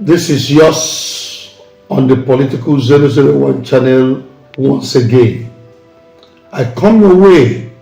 This is yours on the Political 001 channel once again. I come your way,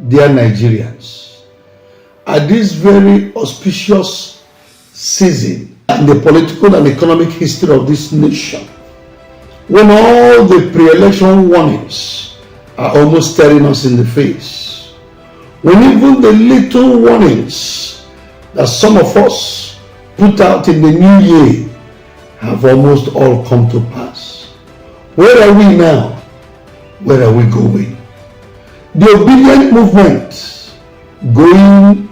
dear Nigerians, at this very auspicious season in the political and economic history of this nation, when all the pre-election warnings are almost staring us in the face, when even the little warnings that some of us put out in the new year have almost all come to pass. Where are we now? Where are we going? The Obidient movement, going,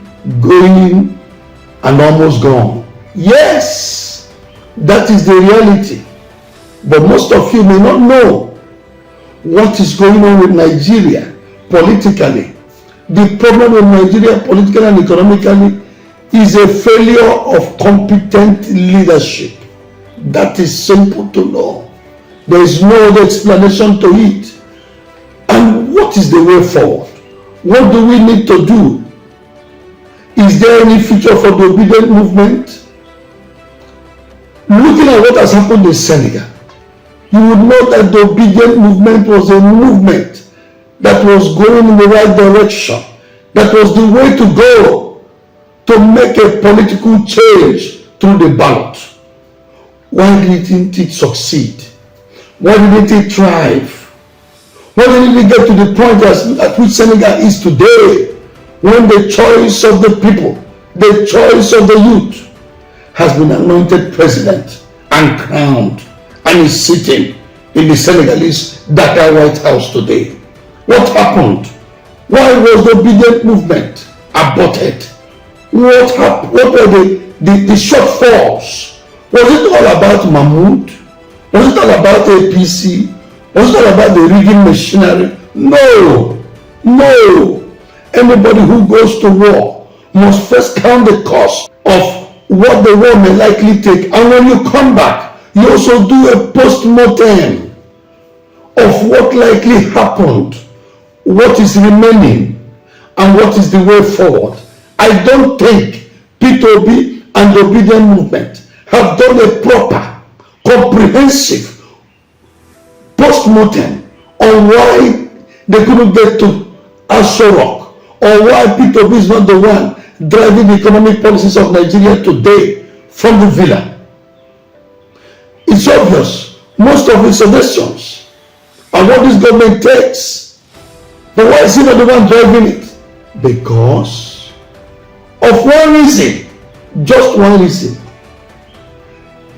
and almost gone. Yes, that is the reality. But most of you may not know what is going on with Nigeria politically. The problem with Nigeria politically and economically is a failure of competent leadership. That is simple to know. There is no other explanation to it. And what is the way forward? What do we need to do? Is there any future for the Obidient movement? Looking at what has happened in Senegal, you would know that the Obidient movement was a movement that was going in the right direction. That was the way to go to make a political change through the ballot. Why didn't it succeed? Why didn't it thrive? Why didn't it get to the point at which Senegal is today, when the choice of the people, the choice of the youth, has been anointed president and crowned and is sitting in the Senegalese Dakar White House today? What happened? Why was the Obidient movement aborted? What were the shortfalls? Was it all about Mahmoud? Was it all about APC? Was it all about the rigging machinery? No. Anybody who goes to war must first count the cost of what the war may likely take. And when you come back, you also do a post-mortem of what likely happened, what is remaining, and what is the way forward. I don't think Peter Obi and the Obidient movement have done a proper, comprehensive post-mortem on why they couldn't get to Aso Rock, or why Peter Obi is not the one driving the economic policies of Nigeria today from the villa. It's obvious, most of his suggestions are what this government takes. But why is he not the one driving it? Because of one reason, just one reason.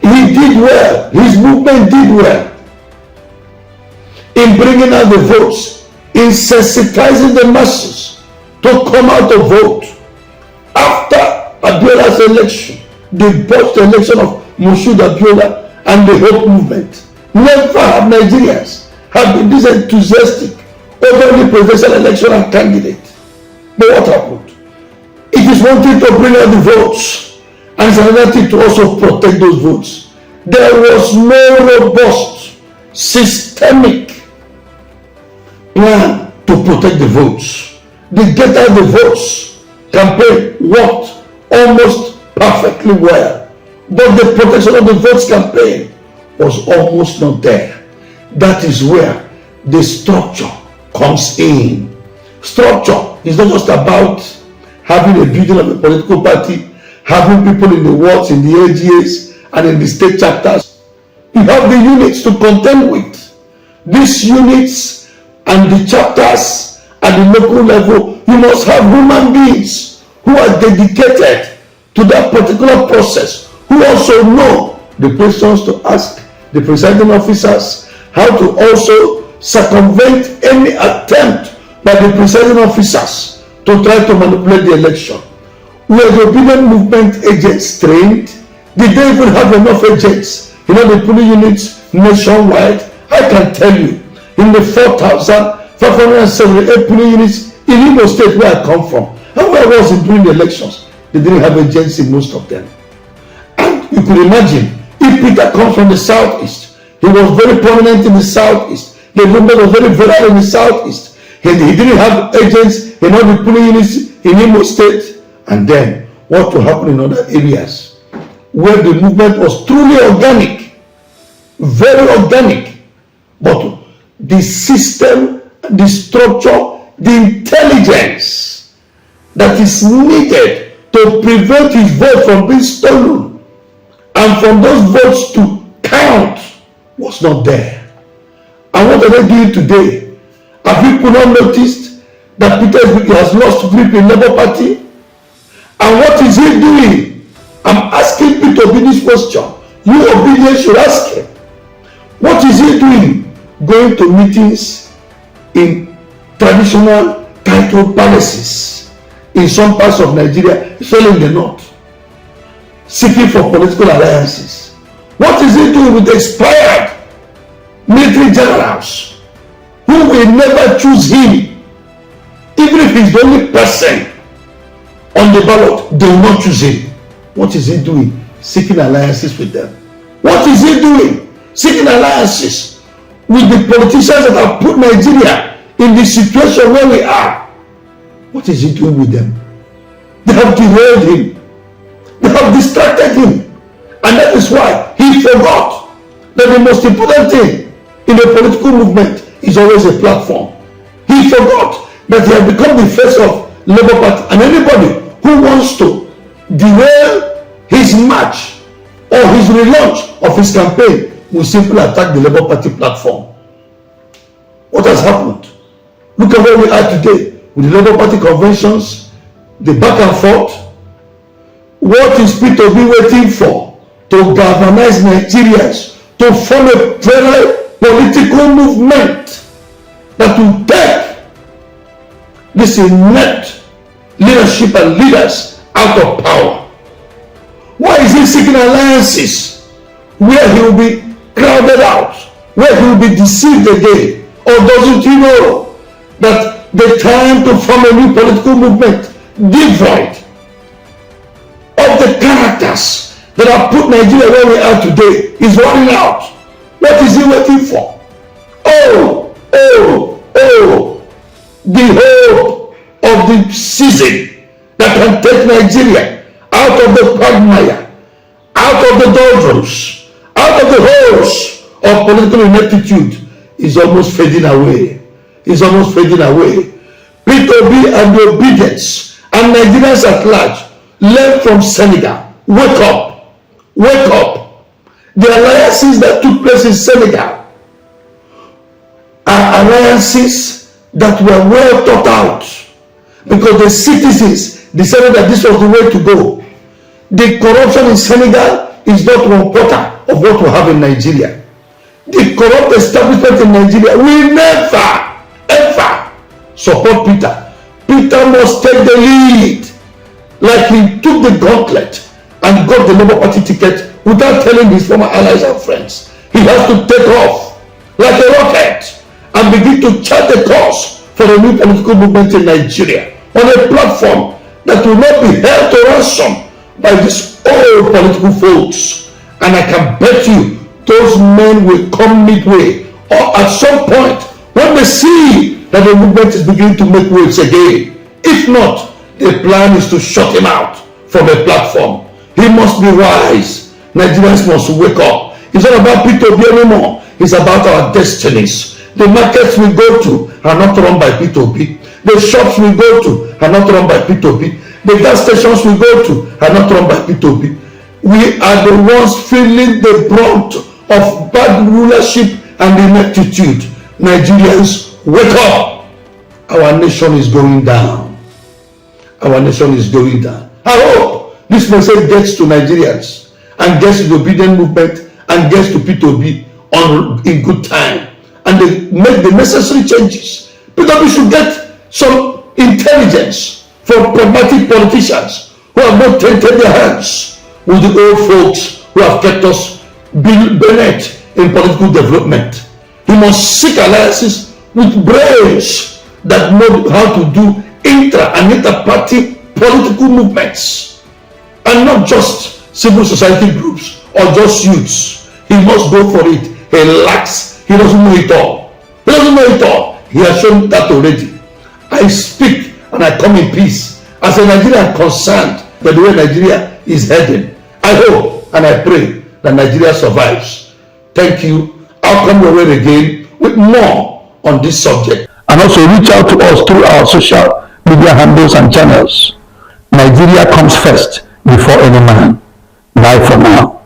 He did well, his movement did well in bringing out the votes, in sensitizing the masses to come out to vote. After Abiola's election, the botched election of Moshood Abiola and the Hope movement, never have Nigerians have been this enthusiastic over the presidential election and candidate. But what happened? It is one thing to bring out the votes, and it's another thing to also protect those votes. There was no robust, systemic plan to protect the votes. The Get Out the Votes campaign worked almost perfectly well, but the protection of the votes campaign was almost not there. That is where the structure comes in. Structure is not just about having a vision of a political party, having people in the wards, in the AGAs, and in the state chapters. You have the units to contend with. These units and the chapters at the local level, you must have human beings who are dedicated to that particular process, who also know the questions to ask the presiding officers, how to also circumvent any attempt by the presiding officers to try to manipulate the election. Were the Obidient movement agents trained? Did they even have enough agents? The polling units nationwide? I can tell you, in the 4,578 polling units in Imo State where I come from, and where I was during the elections, they didn't have agents in most of them. And you could imagine, if Peter comes from the southeast, he was very prominent in the southeast, the movement was very viral in the southeast, he didn't have agents in all the polling units in Imo State, and then what will happen in other areas? where the movement was truly organic, very organic, but the system, the structure, the intelligence that is needed to prevent his vote from being stolen and from those votes to count was not there. And what are they doing today? Have people not noticed that Peter Obi has lost grip in Labour Party? And what is he doing? I'm asking Peter Obi this question. You Obidient should ask him. What is he doing? Going to meetings in traditional titled palaces in some parts of Nigeria, especially in the north, seeking for political alliances. What is he doing with expired military generals who will never choose him? Even if he's the only person on the ballot, they will not choose him. What is he doing? Seeking alliances with them. What is he doing? Seeking alliances with the politicians that have put Nigeria in the situation where we are. What is he doing with them? They have derailed him. They have distracted him. And that is why he forgot that the most important thing in a political movement is always a platform. He forgot that he had become the face of Labour Party, and anybody who wants to derail his march or his relaunch of his campaign will simply attack the Labour Party platform. What has happened? Look at where we are today with the Labour Party conventions, the back and forth. What is Peter Obi waiting for? To galvanize Nigerians to form a federal political movement that will take this inept leadership and leaders out of power. Why is he seeking alliances where he will be crowded out, where he will be deceived again? Or doesn't he know that the time to form a new political movement devoid of the characters that have put Nigeria where we are today is running out? What is he waiting for? The hope of the season that can take Nigeria out of the quagmire, out of the doldrums, out of the holes of political ineptitude is almost fading away. Is almost fading away. Peter Obi and the Obedience and Nigerians at large learn from Senegal. Wake up. Wake up. The alliances that took place in Senegal are alliances that were well thought out because the citizens decided that this was the way to go. The corruption in Senegal is not 1/4 of what we have in Nigeria. The corrupt establishment in Nigeria will never, ever support Peter. Peter must take the lead, like he took the gauntlet and got the Labour Party ticket without telling his former allies and friends. He has to take off like a rocket and begin to chart the course for a new political movement in Nigeria on a platform that will not be held to ransom by these old political folks. And I can bet you those men will come midway or at some point when they see that the movement is beginning to make waves again. If not, the plan is to shut him out from a platform. He must be wise. Nigerians must wake up. It's not about Peter Obi anymore. It's about our destinies. The markets we go to are not run by Peter Obi. The shops we go to are not run by Peter Obi. The gas stations we go to are not run by Peter Obi. We are the ones feeling the brunt of bad rulership and ineptitude. Nigerians, wake up. Our nation is going down. Our nation is going down. I hope this message gets to Nigerians and gets to the Obidient movement and gets to Peter Obi in good time. And they make the necessary changes. Peter Obi should get some intelligence from pragmatic politicians who have not tainted their hands with the old folks who have kept us bennett in political development. He must seek alliances with brains that know how to do intra and inter-party political movements and not just civil society groups or just youths. He must go for it. He lacks. He doesn't know it all. He doesn't know it all. He has shown that already. I speak and I come in peace as a Nigerian concerned by the way Nigeria is heading. I hope and I pray that Nigeria survives. Thank you. I'll come your way again with more on this subject. And also reach out to us through our social media handles and channels. Nigeria comes first before any man. Bye for now.